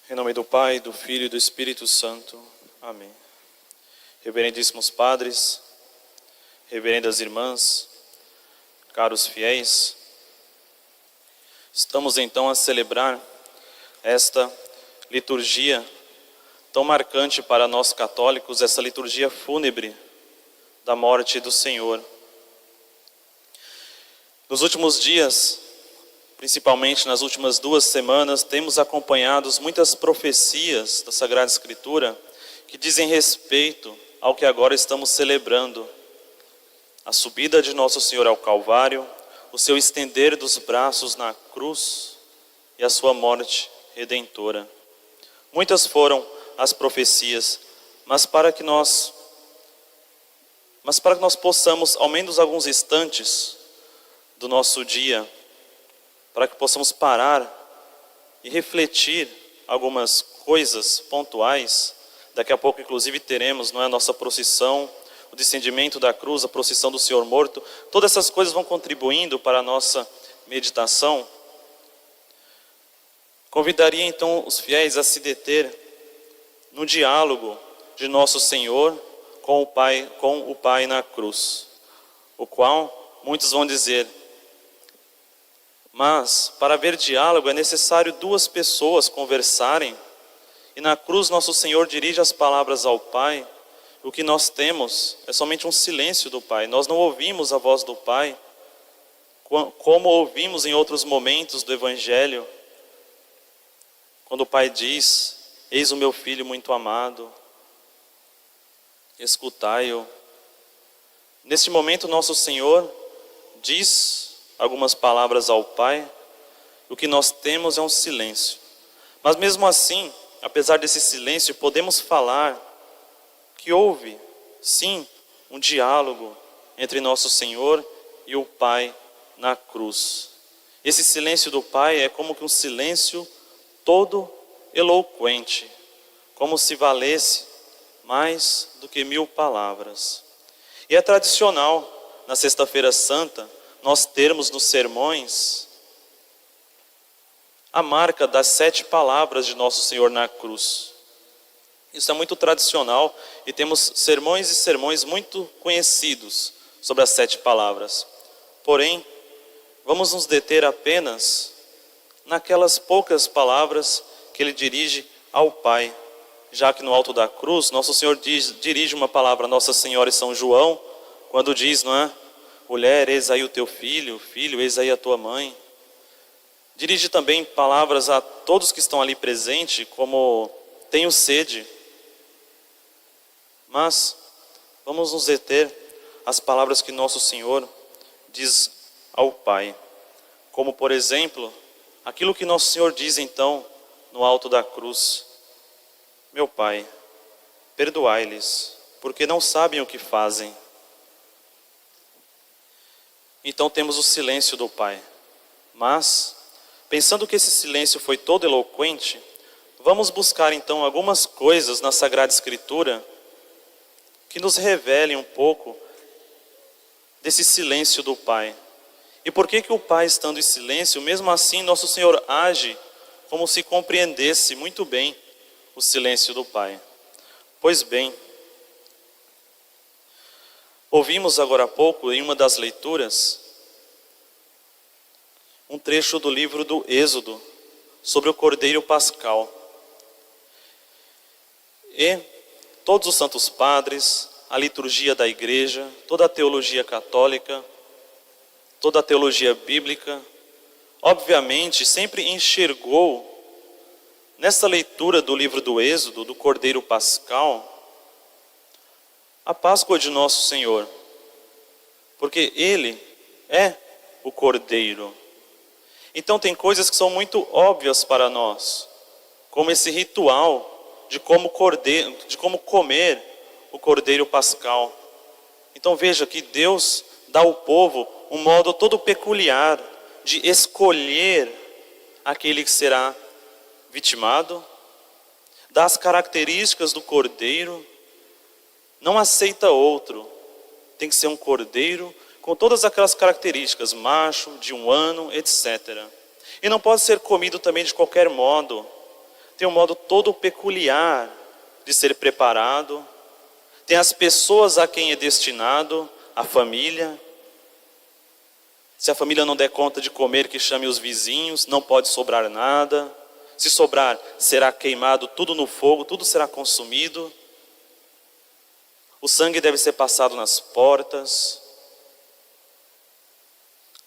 Em nome do Pai, do Filho e do Espírito Santo. Amém. Reverendíssimos padres, reverendas irmãs, caros fiéis, estamos então a celebrar esta liturgia tão marcante para nós católicos, essa liturgia fúnebre da morte do Senhor. Nos últimos dias, principalmente nas últimas 2 semanas, temos acompanhado muitas profecias da Sagrada Escritura que dizem respeito ao que agora estamos celebrando. A subida de Nosso Senhor ao Calvário, o seu estender dos braços na cruz e a sua morte redentora. Muitas foram as profecias, mas para que nós possamos, ao menos alguns instantes do nosso dia, para que possamos parar e refletir algumas coisas pontuais. Daqui a pouco, inclusive, teremos, não é, a nossa procissão, o descendimento da cruz, a procissão do Senhor morto. Todas essas coisas vão contribuindo para a nossa meditação. Convidaria então os fiéis a se deter no diálogo de Nosso Senhor com o Pai na cruz, o qual muitos vão dizer: mas para haver diálogo é necessário 2 pessoas conversarem, e na cruz Nosso Senhor dirige as palavras ao Pai. O que nós temos é somente um silêncio do Pai. Nós não ouvimos a voz do Pai como ouvimos em outros momentos do Evangelho, quando o Pai diz: eis o meu Filho muito amado, escutai-o. Neste momento Nosso Senhor diz algumas palavras ao Pai. O que nós temos é um silêncio. Mas mesmo assim, apesar desse silêncio, podemos falar que houve, sim, um diálogo entre Nosso Senhor e o Pai na cruz. Esse silêncio do Pai é como que um silêncio todo eloquente, como se valesse mais do que 1000 palavras. E é tradicional, na Sexta-feira Santa, nós termos nos sermões a marca das 7 palavras de Nosso Senhor na cruz. Isso é muito tradicional e temos sermões e sermões muito conhecidos sobre as 7 palavras. Porém, vamos nos deter apenas naquelas poucas palavras que Ele dirige ao Pai. Já que no alto da cruz, Nosso Senhor dirige uma palavra a Nossa Senhora e São João, quando diz, não é? Mulher, eis aí o teu filho, filho, eis aí a tua mãe. Dirige também palavras a todos que estão ali presentes, como: tenho sede. Mas vamos nos deter às palavras que Nosso Senhor diz ao Pai. Como, por exemplo, aquilo que Nosso Senhor diz então no alto da cruz: meu Pai, perdoai-lhes, porque não sabem o que fazem. Então temos o silêncio do Pai. Mas, pensando que esse silêncio foi todo eloquente, vamos buscar então algumas coisas na Sagrada Escritura que nos revelem um pouco desse silêncio do Pai. E por que o Pai, estando em silêncio, mesmo assim Nosso Senhor age como se compreendesse muito bem o silêncio do Pai? Pois bem, ouvimos agora há pouco, em uma das leituras, um trecho do livro do Êxodo, sobre o Cordeiro Pascal. E todos os santos padres, a liturgia da igreja, toda a teologia católica, toda a teologia bíblica, obviamente sempre enxergou nessa leitura do livro do Êxodo, do Cordeiro Pascal, a Páscoa de Nosso Senhor, porque Ele é o Cordeiro. Então tem coisas que são muito óbvias para nós, como esse ritual de como comer o Cordeiro Pascal. Então veja que Deus dá ao povo um modo todo peculiar de escolher aquele que será vitimado, dá as características do cordeiro, não aceita outro, tem que ser um cordeiro com todas aquelas características, macho, de 1 ano, etc. E não pode ser comido também de qualquer modo. tem um modo todo peculiar de ser preparado, tem as pessoas a quem é destinado, a família. Se a família não der conta de comer, que chame os vizinhos, não pode sobrar nada. Se sobrar, será queimado tudo no fogo, tudo será consumido. O sangue deve ser passado nas portas.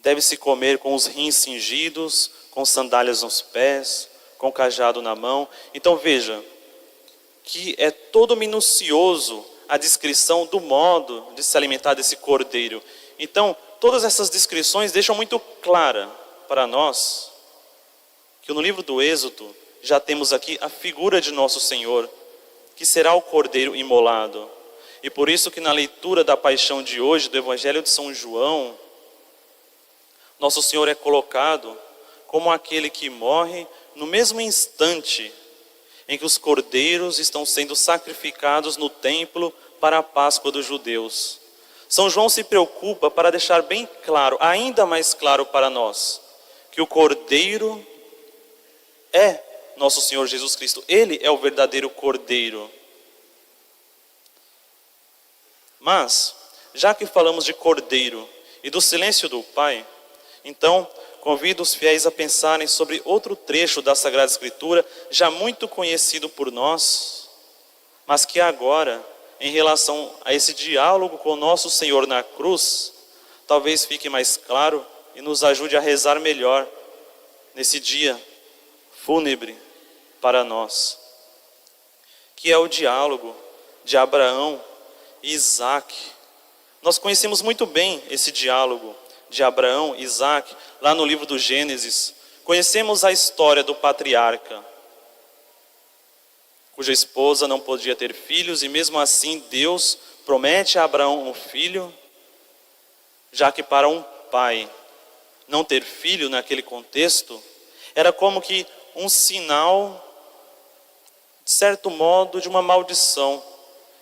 Deve-se comer com os rins cingidos, com sandálias nos pés, com cajado na mão. Então veja, que é todo minucioso a descrição do modo de se alimentar desse cordeiro. Então, todas essas descrições deixam muito clara para nós que no livro do Êxodo já temos aqui a figura de nosso Senhor, que será o cordeiro imolado. E por isso que na leitura da paixão de hoje, do Evangelho de São João, nosso Senhor é colocado como aquele que morre no mesmo instante em que os cordeiros estão sendo sacrificados no templo para a Páscoa dos judeus. São João se preocupa para deixar bem claro, ainda mais claro para nós, que o cordeiro é nosso Senhor Jesus Cristo. Ele é o verdadeiro cordeiro. Mas, já que falamos de cordeiro e do silêncio do Pai, então convido os fiéis a pensarem sobre outro trecho da Sagrada Escritura, já muito conhecido por nós, mas que agora, em relação a esse diálogo com o nosso Senhor na cruz, talvez fique mais claro e nos ajude a rezar melhor nesse dia fúnebre para nós, que é o diálogo de Abraão e Isaac. Nós conhecemos muito bem esse diálogo de Abraão e Isaac, lá no livro do Gênesis. Conhecemos a história do patriarca, cuja esposa não podia ter filhos, e mesmo assim Deus promete a Abraão um filho, já que para um pai não ter filho naquele contexto, era como que um sinal, de certo modo, de uma maldição.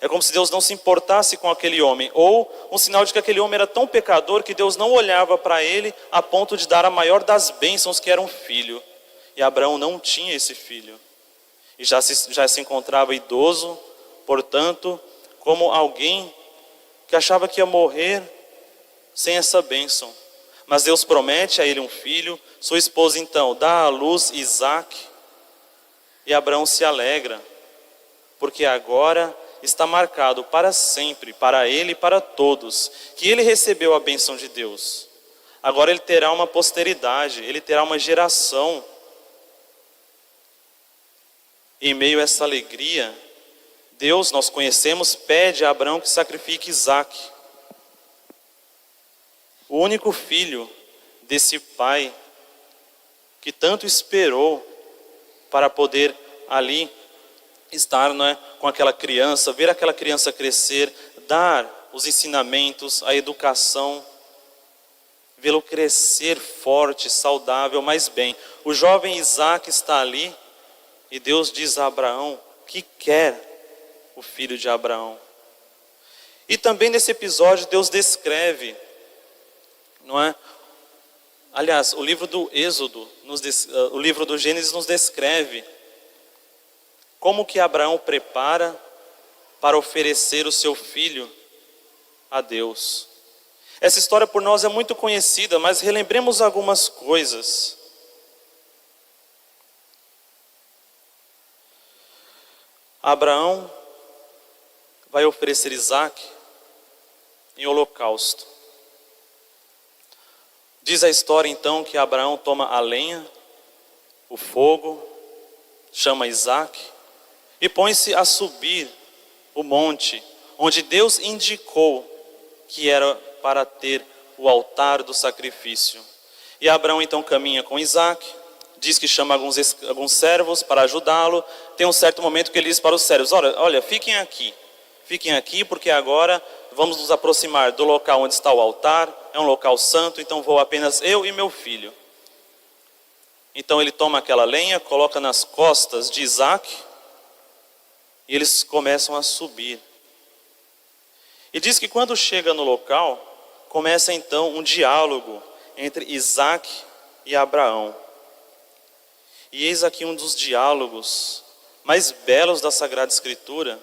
É como se Deus não se importasse com aquele homem, ou um sinal de que aquele homem era tão pecador que Deus não olhava para ele a ponto de dar a maior das bênçãos, que era um filho. E Abraão não tinha esse filho. E já se encontrava idoso, portanto, como alguém que achava que ia morrer sem essa bênção. Mas Deus promete a ele um filho, sua esposa então dá à luz Isaac, e Abraão se alegra, porque agora está marcado para sempre, para ele e para todos, que ele recebeu a bênção de Deus. Agora ele terá uma posteridade, ele terá uma geração. Em meio a essa alegria, Deus, nós conhecemos, pede a Abraão que sacrifique Isaac, o único filho desse pai que tanto esperou para poder ali estar, não é, com aquela criança, ver aquela criança crescer, dar os ensinamentos, a educação, vê-lo crescer forte, saudável, mas bem. O jovem Isaac está ali e Deus diz a Abraão que quer o filho de Abraão. E também nesse episódio Deus descreve, não é? Aliás, o livro do Êxodo, o livro do Gênesis nos descreve como que Abraão prepara para oferecer o seu filho a Deus. Essa história por nós é muito conhecida, mas relembremos algumas coisas. Abraão vai oferecer Isaac em holocausto. Diz a história então que Abraão toma a lenha, o fogo, chama Isaac e põe-se a subir o monte, onde Deus indicou que era para ter o altar do sacrifício. E Abraão então caminha com Isaac, diz que chama alguns servos para ajudá-lo. Tem um certo momento que ele diz para os servos: olha, fiquem aqui porque agora vamos nos aproximar do local onde está o altar, é um local santo, então vou apenas eu e meu filho. Então ele toma aquela lenha, coloca nas costas de Isaac, e eles começam a subir. E diz que quando chega no local, começa então um diálogo entre Isaac e Abraão. E eis aqui um dos diálogos mais belos da Sagrada Escritura,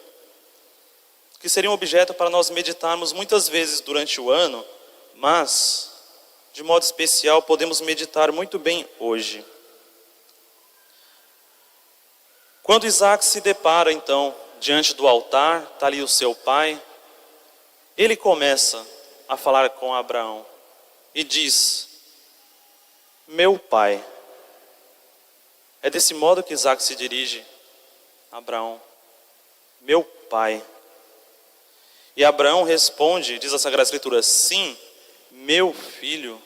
que seria um objeto para nós meditarmos muitas vezes durante o ano, mas, de modo especial, podemos meditar muito bem hoje. Quando Isaac se depara, então, diante do altar, está ali o seu pai, ele começa a falar com Abraão e diz: meu pai. É desse modo que Isaac se dirige a Abraão: meu pai. E Abraão responde, diz a Sagrada Escritura: sim, meu filho.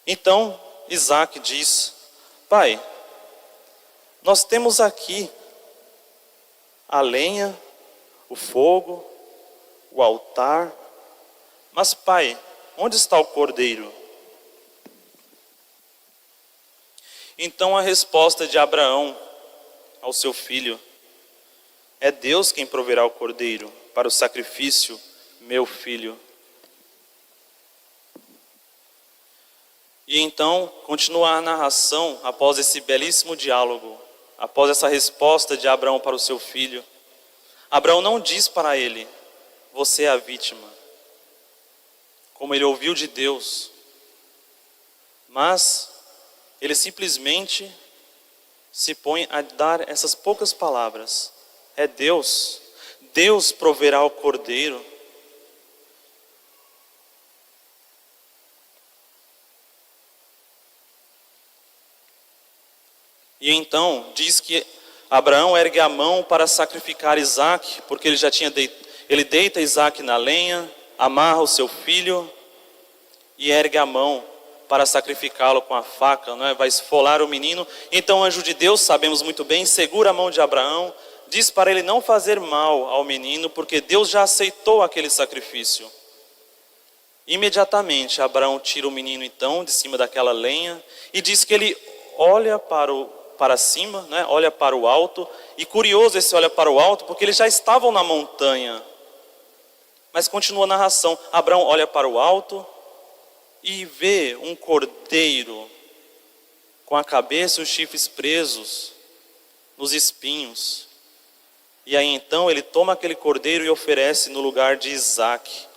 Então Isaac diz: pai, nós temos aqui a lenha, o fogo, o altar, mas pai, onde está o cordeiro? Então a resposta de Abraão ao seu filho: é Deus quem proverá o cordeiro para o sacrifício, meu filho. E então continua a narração após esse belíssimo diálogo, após essa resposta de Abraão para o seu filho. Abraão não diz para ele: você é a vítima, como ele ouviu de Deus, mas ele simplesmente se põe a dar essas poucas palavras: é Deus, Deus proverá o cordeiro. E então diz que Abraão ergue a mão para sacrificar Isaac, porque ele já tinha ele deita Isaac na lenha, amarra o seu filho e ergue a mão para sacrificá-lo com a faca, não é? Vai esfolar o menino. Então o anjo de Deus, sabemos muito bem, segura a mão de Abraão, diz para ele não fazer mal ao menino, porque Deus já aceitou aquele sacrifício. Imediatamente Abraão tira o menino então de cima daquela lenha e diz que ele olha para cima, né? Olha para o alto. E curioso esse olha para o alto, porque eles já estavam na montanha. Mas continua a narração: Abraão olha para o alto e vê um cordeiro com a cabeça e os chifres presos nos espinhos. E aí então ele toma aquele cordeiro e oferece no lugar de Isaac.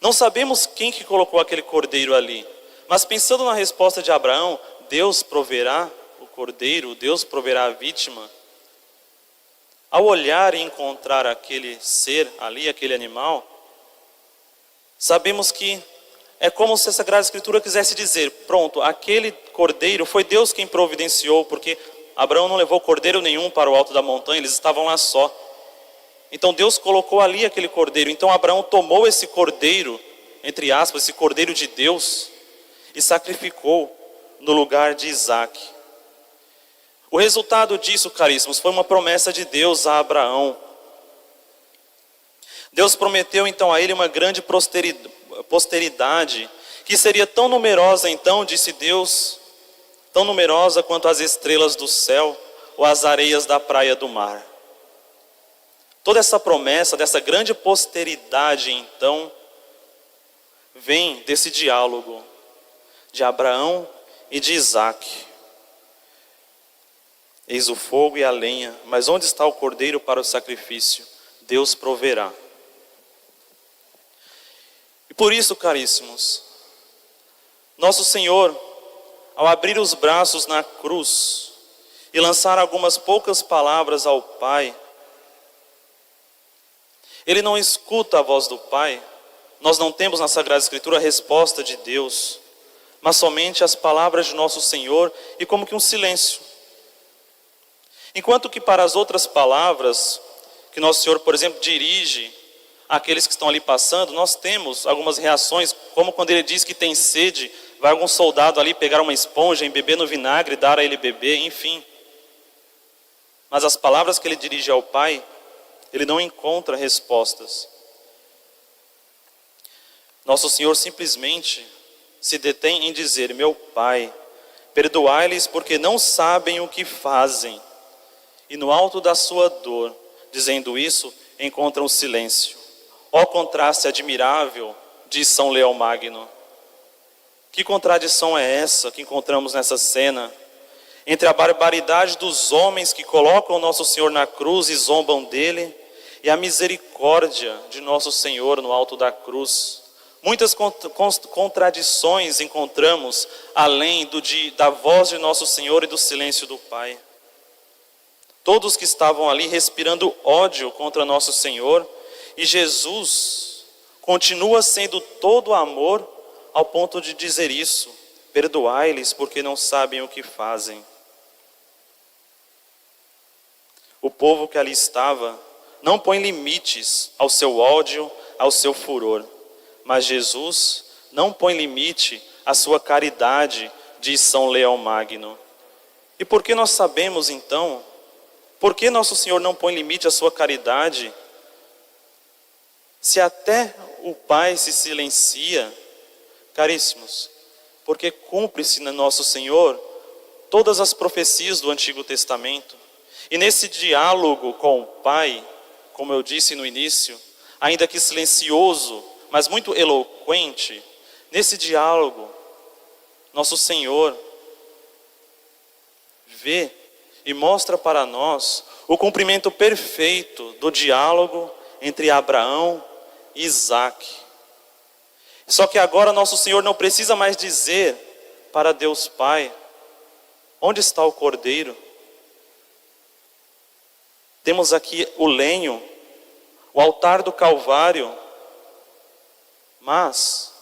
Não sabemos quem que colocou aquele cordeiro ali, mas pensando na resposta de Abraão: Deus proverá o cordeiro, Deus proverá a vítima. Ao olhar e encontrar aquele ser ali, aquele animal, sabemos que é como se a Sagrada Escritura quisesse dizer: pronto, aquele cordeiro foi Deus quem providenciou, porque Abraão não levou cordeiro nenhum para o alto da montanha, eles estavam lá só. Então Deus colocou ali aquele cordeiro. Então Abraão tomou esse cordeiro, entre aspas, esse cordeiro de Deus, e sacrificou no lugar de Isaac. O resultado disso, caríssimos, foi uma promessa de Deus a Abraão. Deus prometeu então a ele uma grande posteridade, que seria tão numerosa então, disse Deus, tão numerosa quanto as estrelas do céu ou as areias da praia do mar. Toda essa promessa dessa grande posteridade então vem desse diálogo de Abraão e de Isaac. Eis o fogo e a lenha, mas onde está o cordeiro para o sacrifício? Deus proverá. E por isso, caríssimos, nosso Senhor, ao abrir os braços na cruz e lançar algumas poucas palavras ao Pai, Ele não escuta a voz do Pai. Nós não temos na Sagrada Escritura a resposta de Deus, mas somente as palavras de nosso Senhor e como que um silêncio. Enquanto que para as outras palavras que nosso Senhor, por exemplo, dirige àqueles que estão ali passando, nós temos algumas reações, como quando Ele diz que tem sede, vai algum soldado ali pegar uma esponja, embeber no vinagre e dar a ele beber, enfim. Mas as palavras que Ele dirige ao Pai, Ele não encontra respostas. Nosso Senhor simplesmente se detém em dizer: meu Pai, perdoai-lhes porque não sabem o que fazem. E no alto da sua dor, dizendo isso, encontram o silêncio. Ó contraste admirável, diz São Leão Magno. Que contradição é essa que encontramos nessa cena? Entre a barbaridade dos homens que colocam o nosso Senhor na cruz e zombam dele, e a misericórdia de nosso Senhor no alto da cruz. Muitas contradições encontramos além da voz de nosso Senhor e do silêncio do Pai. Todos que estavam ali respirando ódio contra nosso Senhor, e Jesus continua sendo todo amor ao ponto de dizer isso: perdoai-lhes porque não sabem o que fazem. O povo que ali estava não põe limites ao seu ódio, ao seu furor. Mas Jesus não põe limite à sua caridade, diz São Leão Magno. E por que nós sabemos então, por que nosso Senhor não põe limite à sua caridade, se até o Pai se silencia? Caríssimos, porque cumpre-se no nosso Senhor todas as profecias do Antigo Testamento. E nesse diálogo com o Pai, como eu disse no início, ainda que silencioso, mas muito eloquente, nesse diálogo, nosso Senhor vê e mostra para nós o cumprimento perfeito do diálogo entre Abraão e Isaque. Só que agora nosso Senhor não precisa mais dizer para Deus Pai: onde está o cordeiro? Temos aqui o lenho, o altar do Calvário, mas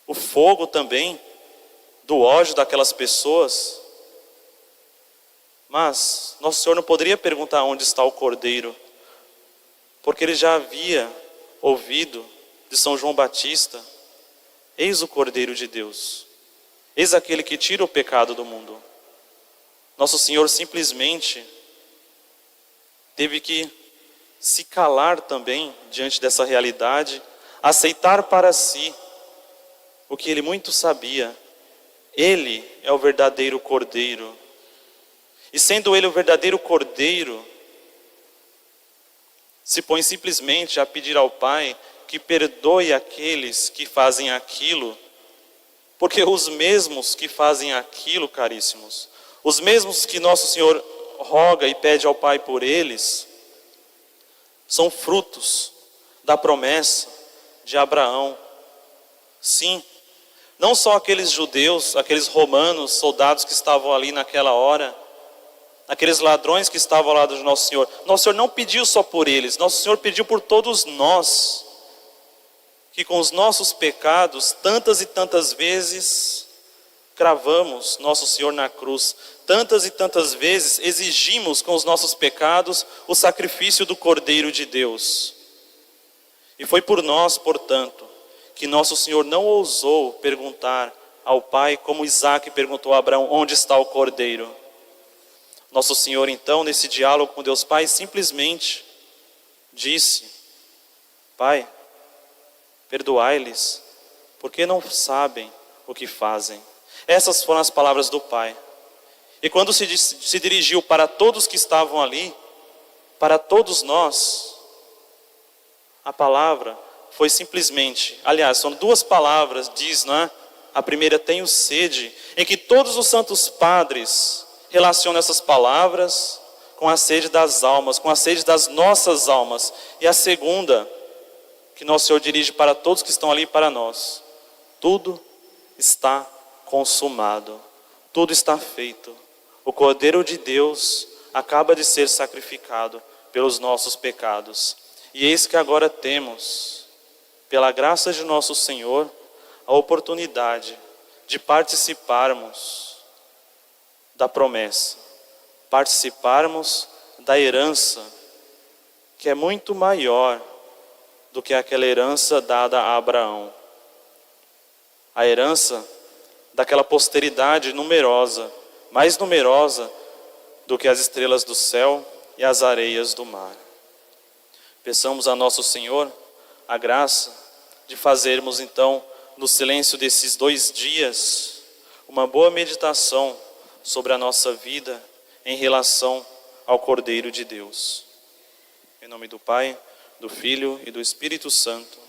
o fogo também do ódio daquelas pessoas. Mas nosso Senhor não poderia perguntar onde está o cordeiro, porque ele já havia ouvido de São João Batista: eis o Cordeiro de Deus, eis aquele que tira o pecado do mundo. Nosso Senhor simplesmente teve que se calar também diante dessa realidade, aceitar para si o que ele muito sabia: ele é o verdadeiro Cordeiro. E sendo ele o verdadeiro Cordeiro, se põe simplesmente a pedir ao Pai que perdoe aqueles que fazem aquilo, porque os mesmos que fazem aquilo, caríssimos, os mesmos que nosso Senhor roga e pede ao Pai por eles, são frutos da promessa de Abraão. Sim, não só aqueles judeus, aqueles romanos, soldados que estavam ali naquela hora, aqueles ladrões que estavam ao lado de nosso Senhor. Nosso Senhor não pediu só por eles, nosso Senhor pediu por todos nós, que com os nossos pecados, tantas e tantas vezes, cravamos nosso Senhor na cruz. Tantas e tantas vezes exigimos com os nossos pecados o sacrifício do Cordeiro de Deus. E foi por nós, portanto, que nosso Senhor não ousou perguntar ao Pai, como Isaque perguntou a Abraão: onde está o Cordeiro? Nosso Senhor, então, nesse diálogo com Deus Pai, simplesmente disse: Pai, perdoai-lhes, porque não sabem o que fazem. Essas foram as palavras do Pai. E quando se dirigiu para todos que estavam ali, para todos nós, a palavra foi simplesmente, aliás, são duas palavras, diz, não é? A primeira: tenho sede, em que todos os santos padres relacionam essas palavras com a sede das almas, com a sede das nossas almas. E a segunda, que nosso Senhor dirige para todos que estão ali e para nós: tudo está consumado, tudo está feito. O Cordeiro de Deus acaba de ser sacrificado pelos nossos pecados. E eis que agora temos, pela graça de nosso Senhor, a oportunidade de participarmos da promessa, participarmos da herança, que é muito maior do que aquela herança dada a Abraão. A herança daquela posteridade numerosa, mais numerosa do que as estrelas do céu e as areias do mar. Peçamos a nosso Senhor a graça de fazermos então, no silêncio desses 2 dias, uma boa meditação sobre a nossa vida em relação ao Cordeiro de Deus. Em nome do Pai, do Filho e do Espírito Santo.